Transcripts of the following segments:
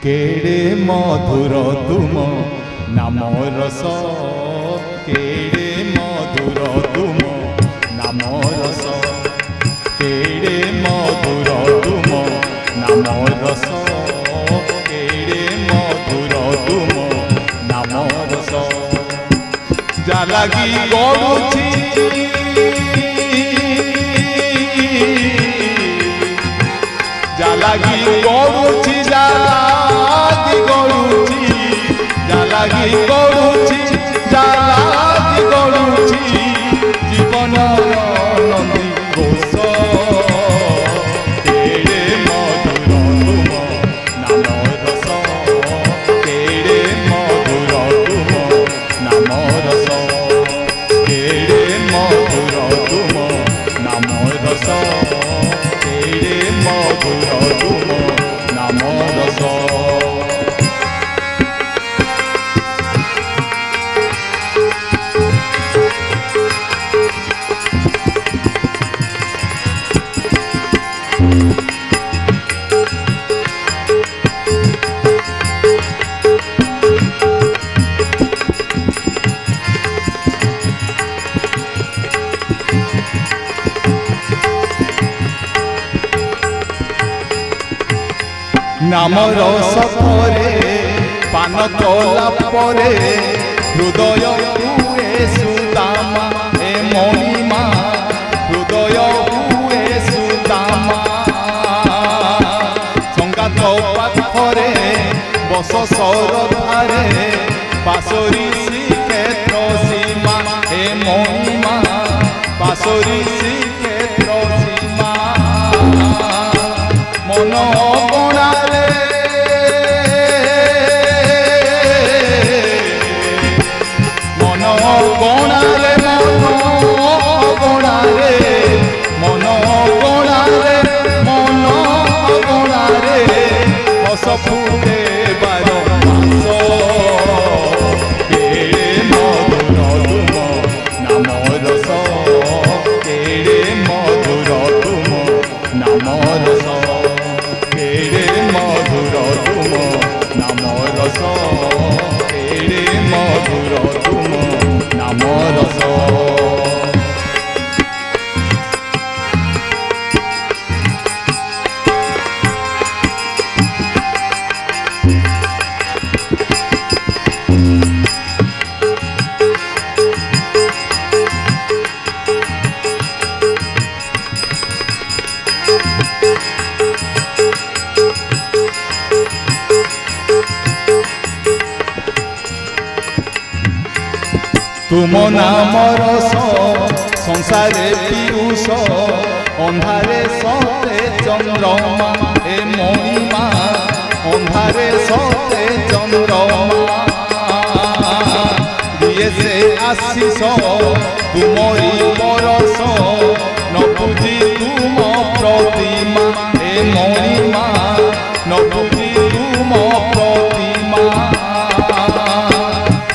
केड़े मधुर तुम नाम रस केड़े मधुर तुम नाम रस केड़े मधुर तुम नाम रस केड़े मधुर तुम नाम रस जा लगी गड़ुची जा लगी गड़ुची जा लगी गड़ुची जा लगी गड़ुची जा लगी गड़ुची जीवन नंदी घोष केड़े मधुर तुम नाम रस केड़े मधुर तुम नाम रस केड़े मधुर तुम नाम रस केड़े मधुर तुम नाम रस नाम रस परे पान कला परे हृदय हुए सुदामा ए मणिमा हृदय हुए सुदामा संगात पाखरे बस सरधारे पाशरी श्रीक्षेत्र सीमा ए मणिमा पाशरी श्रीक्षेत्र सीमा मन फूटे बारो मास केड़े मधुर तुम नाम रस केड़े मधुर तुम नाम रस केड़े मधुर तुम नाम रस केड़े मधुर तुम नाम रस तुम नाम रस संसारे पीयूष अंधारे सते चंद्रमा ए मणिमा अंधारे सते चंद्रमा दिए से आशीष तुमरी बरस न बुझी तुम प्रतिमा ए मणिमा न बुझी तुम प्रतिमा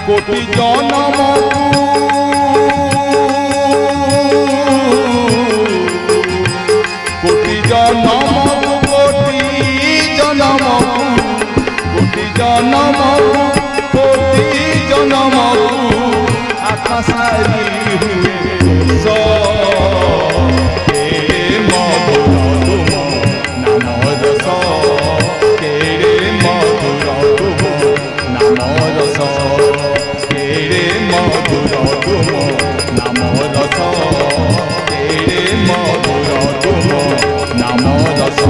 कोटि जन्म कोटि जन्म आकाशारी हुए केड़े मधुर तुम नाम रस केड़े मधुर तुम नाम रस केड़े मधुर तुम नाम रस केड़े मधुर तुम नाम रस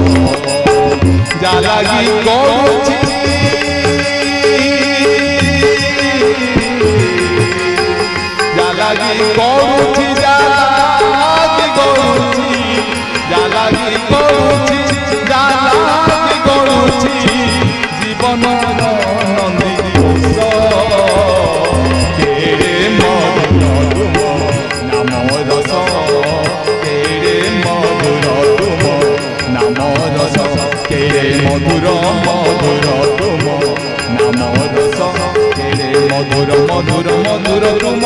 जा लगी गड़ुची जा लगी गड़ुची जा लगी गड़ुची जा लगी गड़ुची जा लगी गड़ुची जीवन नंदी घोष केड़े मधुर तुम नाम रस केड़े मधुर तुम नाम रस केड़े मधुर मधुर तुम नाम रस केड़े मधुर मधुर मधुर तुम